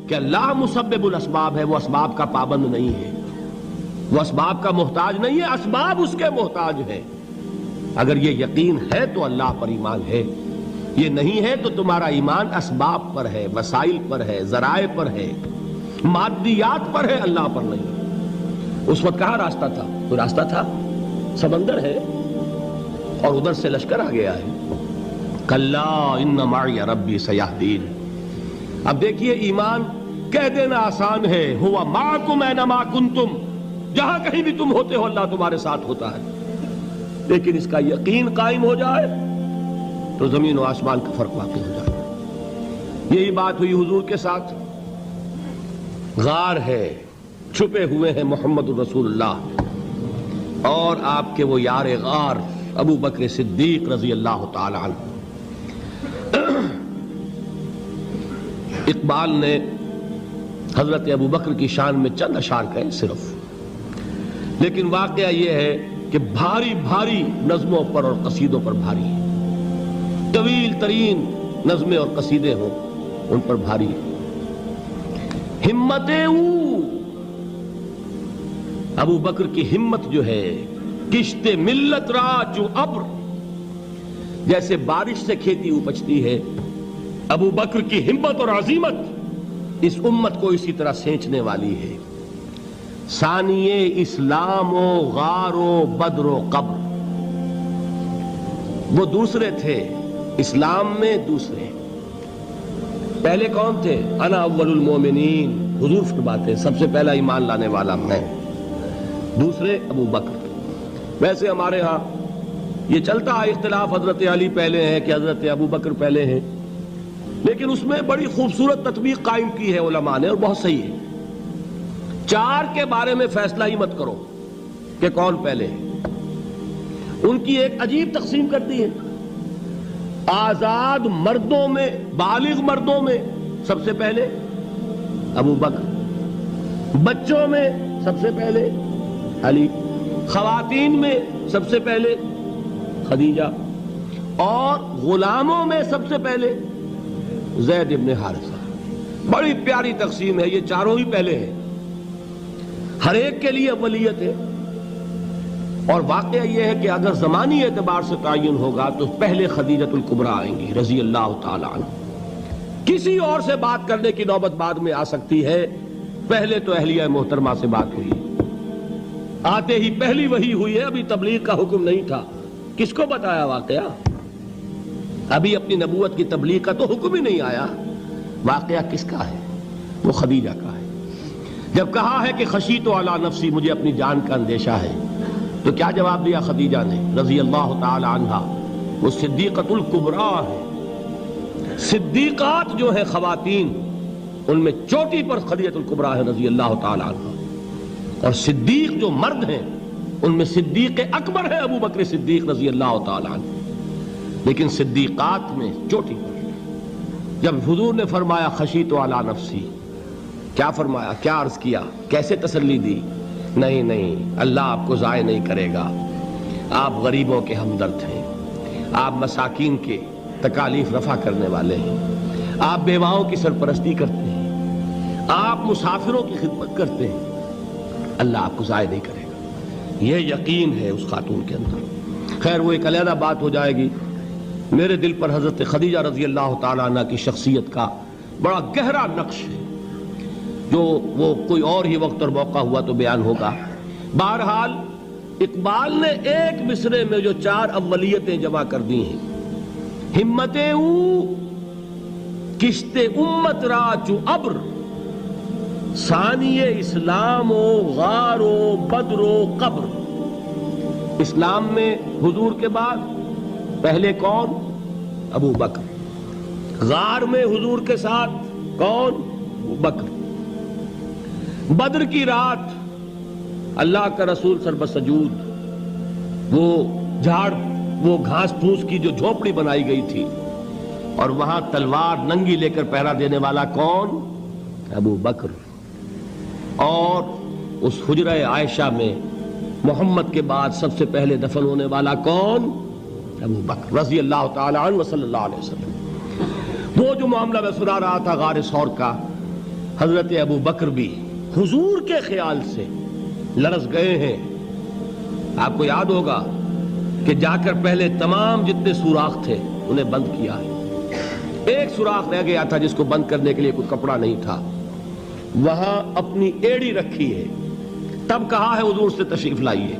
کہ اللہ مسبب الاسباب ہے، وہ اسباب کا پابند نہیں ہے، وہ اسباب کا محتاج نہیں ہے، اسباب اس کے محتاج ہیں۔ اگر یہ یقین ہے تو اللہ پر ایمان ہے، یہ نہیں ہے تو تمہارا ایمان اسباب پر ہے، وسائل پر ہے، ذرائع پر ہے، مادیات پر ہے، اللہ پر نہیں۔ اس وقت کہاں راستہ تھا؟ کوئی راستہ تھا؟ سمندر ہے اور ادھر سے لشکر آ گیا ہے۔ کلا ان معی ربی سیہدین۔ اب دیکھیے ایمان کہہ دینا آسان ہے، ہوا معکم اینما کنتم، جہاں کہیں بھی تم ہوتے ہو اللہ تمہارے ساتھ ہوتا ہے، لیکن اس کا یقین قائم ہو جائے تو زمین و آسمان کا فرق واقع ہو جائے۔ یہی بات ہوئی حضور کے ساتھ۔ غار ہے، چھپے ہوئے ہیں محمد الرسول اللہ اور آپ کے وہ یار غار ابو بکر صدیق رضی اللہ تعالی عنہ۔ اقبال نے حضرت ابو بکر کی شان میں چند اشعار کہے صرف، لیکن واقعہ یہ ہے کہ بھاری بھاری نظموں پر اور قصیدوں پر بھاری ہے، طویل ترین نظمیں اور قصیدے ہوں ان پر بھاری ہے۔ ہمت ابو بکر کی ہمت جو ہے، کشت ملت را جو ابر، جیسے بارش سے کھیتی اپجتی ہے، ابو بکر کی ہمت اور عزیمت اس امت کو اسی طرح سینچنے والی ہے۔ ثانیے اسلام و غار و بدر و قبر، وہ دوسرے تھے اسلام میں، دوسرے پہلے کون تھے؟ انا اول المومنین، حضور فرماتے سب سے پہلا ایمان لانے والا میں، دوسرے ابو بکر۔ ویسے ہمارے ہاں یہ چلتا ہے اختلاف، حضرت علی پہلے ہیں کہ حضرت ابو بکر پہلے ہیں، لیکن اس میں بڑی خوبصورت تطبیق قائم کی ہے علماء نے اور بہت صحیح ہے۔ چار کے بارے میں فیصلہ ہی مت کرو کہ کون پہلے ہے، ان کی ایک عجیب تقسیم کرتی ہے۔ آزاد مردوں میں، بالغ مردوں میں سب سے پہلے ابو بکر، بچوں میں سب سے پہلے علی، خواتین میں سب سے پہلے خدیجہ، اور غلاموں میں سب سے پہلے زید ابن حارثہ۔ بڑی پیاری تقسیم ہے، یہ چاروں ہی پہلے ہیں، ہر ایک کے لیے اولیت ہے۔ اور واقعہ یہ ہے کہ اگر زمانی اعتبار سے تعین ہوگا تو پہلے خدیجۃ الکبریٰ آئیں گی رضی اللہ تعالی عنہ، کسی اور سے بات کرنے کی نوبت بعد میں آ سکتی ہے، پہلے تو اہلیہ محترمہ سے بات ہوئی، آتے ہی پہلی وحی ہوئی ہے، ابھی تبلیغ کا حکم نہیں تھا۔ کس کو بتایا واقعہ؟ ابھی اپنی نبوت کی تبلیغ کا تو حکم ہی نہیں آیا۔ واقعہ کس کا ہے؟ وہ خدیجہ کا ہے۔ جب کہا ہے کہ خشیت علی نفسی، مجھے اپنی جان کا اندیشہ ہے، تو کیا جواب دیا خدیجہ نے رضی اللہ تعالی عنہا؟ وہ صدیقۃ الکبریٰ ہے۔ صدیقات جو ہیں خواتین، ان میں چوٹی پر خدیجۃ الکبریٰ ہے رضی اللہ تعالی عنہا، اور صدیق جو مرد ہیں ان میں صدیق اکبر ہے ابو بکر صدیق رضی اللہ تعالی عنہ، لیکن صدیقات میں چوٹی پر۔ جب حضور نے فرمایا خشیت علی نفسی، کیا فرمایا؟ کیا عرض کیا؟ کیسے تسلی دی؟ نہیں نہیں، اللہ آپ کو ضائع نہیں کرے گا، آپ غریبوں کے ہمدرد ہیں، آپ مساکین کے تکالیف رفع کرنے والے ہیں، آپ بیواؤں کی سرپرستی کرتے ہیں، آپ مسافروں کی خدمت کرتے ہیں، اللہ آپ کو ضائع نہیں کرے گا۔ یہ یقین ہے اس خاتون کے اندر۔ خیر وہ ایک علیحدہ بات ہو جائے گی۔ میرے دل پر حضرت خدیجہ رضی اللہ تعالیٰ عنہ کی شخصیت کا بڑا گہرا نقش ہے، جو وہ کوئی اور ہی وقت اور موقع ہوا تو بیان ہوگا۔ بہرحال اقبال نے ایک مصرے میں جو چار اولیتیں جمع کر دی ہیں، ہمتیں او کشت امت را چو ابر، ثانی اسلام و غار و بدر و قبر۔ اسلام میں حضور کے بعد پہلے کون؟ ابو بکر۔ غار میں حضور کے ساتھ کون؟ ابو بکر۔ بدر کی رات اللہ کا رسول سربسجود، وہ جھاڑ، وہ گھاس پھوس کی جو جھونپڑی بنائی گئی تھی، اور وہاں تلوار ننگی لے کر پہرا دینے والا کون؟ ابو بکر۔ اور اس حجرہ عائشہ میں محمد کے بعد سب سے پہلے دفن ہونے والا کون؟ ابو بکر رضی اللہ تعالی عنہ صلی اللہ علیہ وسلم۔ وہ جو معاملہ میں سنا رہا تھا غار ثور کا، حضرت ابو بکر بھی حضور کے خیال سے لرز گئے ہیں. آپ کو یاد ہوگا کہ جا کر پہلے تمام جتنے سوراخ تھے انہیں بند کیا ہے. ایک سوراخ رہ گیا تھا جس کو بند کرنے کے لیے کوئی کپڑا نہیں تھا, وہاں اپنی ایڑی رکھی ہے. تب کہا ہے حضور سے تشریف لائیے.